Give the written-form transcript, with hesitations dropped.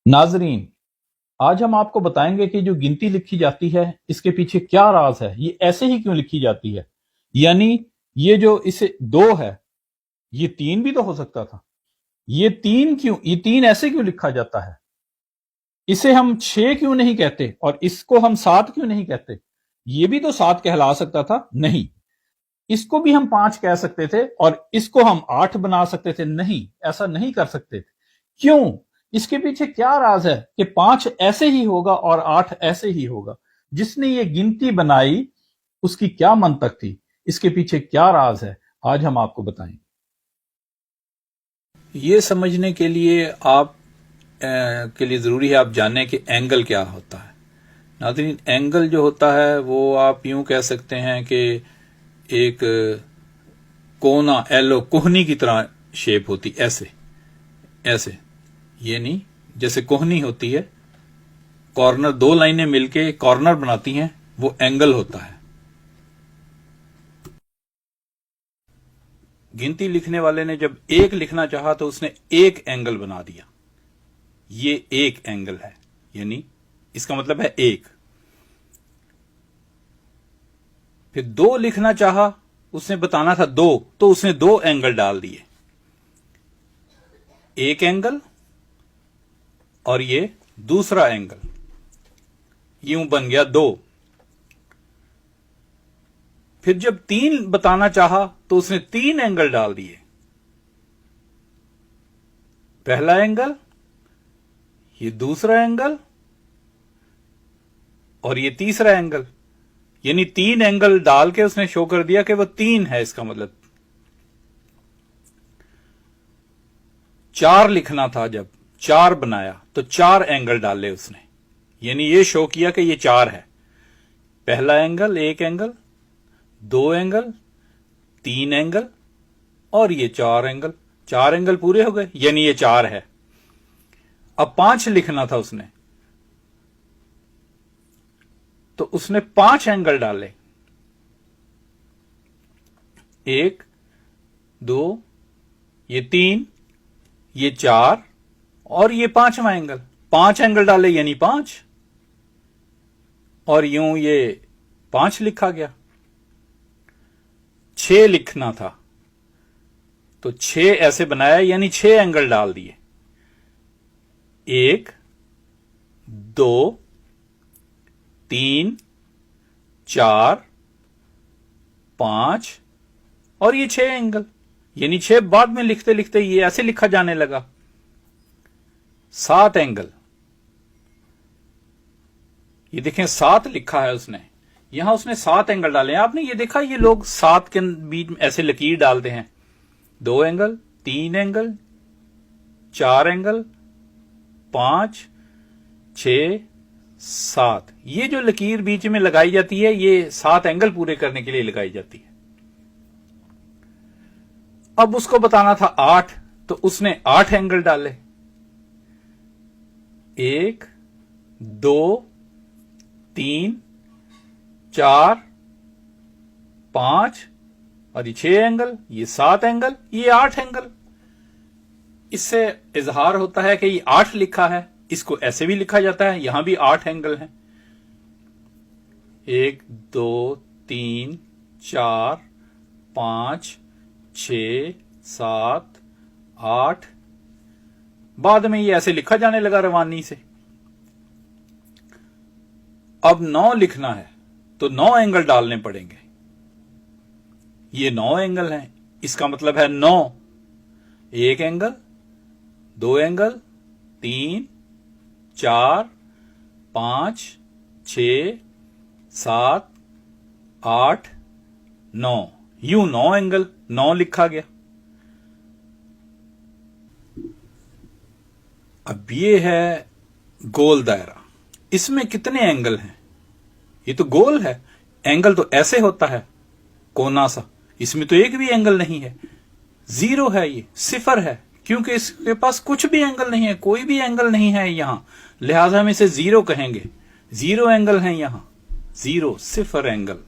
नाजरीन, आज हम आपको बताएंगे कि जो गिनती लिखी जाती है इसके पीछे क्या राज है। ये ऐसे ही क्यों लिखी जाती है, यानी ये जो इसे 2 है ये 3 भी तो हो सकता था। ये 3 क्यों, ये 3 ऐसे क्यों लिखा जाता है? इसे हम 6 क्यों नहीं कहते और इसको हम 7 क्यों नहीं कहते? ये भी तो 7 कहला सकता था। नहीं, इसको भी हम 5 कह सकते थे और इसको हम 8 बना सकते थे। नहीं, ऐसा नहीं कर सकते थे। क्यों? इसके पीछे क्या राज है कि 5 ऐसे ही होगा और 8 ऐसे ही होगा? जिसने ये गिनती बनाई उसकी क्या मंतक थी, इसके पीछे क्या राज है, आज हम आपको बताएंगे। ये समझने के लिए आप के लिए जरूरी है आप जानें कि एंगल क्या होता है। नाज़रीन, एंगल जो होता है वो आप यूं कह सकते हैं कि एक कोना, एलो, कोहनी की तरह शेप होती, ऐसे ऐसे, ये नहीं जैसे कोहनी होती है, कॉर्नर, 2 लाइनें मिलके कॉर्नर बनाती हैं, वो एंगल होता है। गिनती लिखने वाले ने जब 1 लिखना चाहा तो उसने 1 एंगल बना दिया, ये 1 एंगल है, यानी इसका मतलब है 1। फिर 2 लिखना चाहा, उसने बताना था 2, तो उसने 2 एंगल डाल दिए, 1 एंगल और ये दूसरा एंगल, यूं बन गया 2। फिर जब 3 बताना चाहा तो उसने 3 एंगल डाल दिए, पहला एंगल, ये दूसरा एंगल और ये तीसरा एंगल, यानी 3 एंगल डाल के उसने शो कर दिया कि वो 3 है। इसका मतलब 4 लिखना था, जब 4 बनाया तो 4 एंगल डाले उसने, यानी ये शो किया कि ये 4 है। पहला एंगल, 1 एंगल, 2 एंगल, 3 एंगल और ये 4 एंगल, 4 एंगल पूरे हो गए, यानी ये 4 है। अब 5 लिखना था उसने, तो उसने 5 एंगल डाले, 1, 2, ये 3, ये 4 और ये 5वां एंगल, 5 एंगल डाले यानी 5, और यूं ये 5 लिखा गया। 6 लिखना था तो 6 ऐसे बनाया, यानी 6 एंगल डाल दिए, 1, 2, 3, 4, 5 और ये 6 एंगल, यानी 6 बाद में लिखते लिखते ये ऐसे लिखा जाने लगा। 7 एंगल, ये देखें 7 लिखा है उसने, यहां उसने 7 एंगल डाले हैं। आपने ये देखा, ये लोग 7 के बीच में ऐसे लकीर डालते हैं, 2 एंगल, 3 एंगल, 4 एंगल, 5, 6, 7, ये जो लकीर बीच में लगाई जाती है ये 7 एंगल पूरे करने के लिए लगाई जाती है। अब उसको बताना था 8, तो उसने 8 एंगल डाले, 1, 2, 3, 4, 5 और ये 6 एंगल, ये 7 एंगल, ये 8 एंगल। इससे इजहार होता है कि ये 8 लिखा है, इसको ऐसे भी लिखा जाता है, यहां भी 8 एंगल हैं, 1, 2, 3, 4, 5, 6, 7, 8। बाद में ये ऐसे लिखा जाने लगा रवानी से। अब 9 लिखना है तो 9 एंगल डालने पड़ेंगे, ये 9 एंगल हैं, इसका मतलब है 9, 1 एंगल, 2 एंगल, 3, 4, 5, 6, 7, 8, 9, यूं 9 एंगल, 9 लिखा गया। अब ये है गोल दायरा, इसमें कितने एंगल हैं? ये तो गोल है, एंगल तो ऐसे होता है कोना सा, इसमें तो एक भी एंगल नहीं है, 0 है, ये 0 है, क्योंकि इसके पास कुछ भी एंगल नहीं है, कोई भी एंगल नहीं है यहां, लिहाजा हम इसे 0 कहेंगे। 0 एंगल है यहां, 0, 0 एंगल।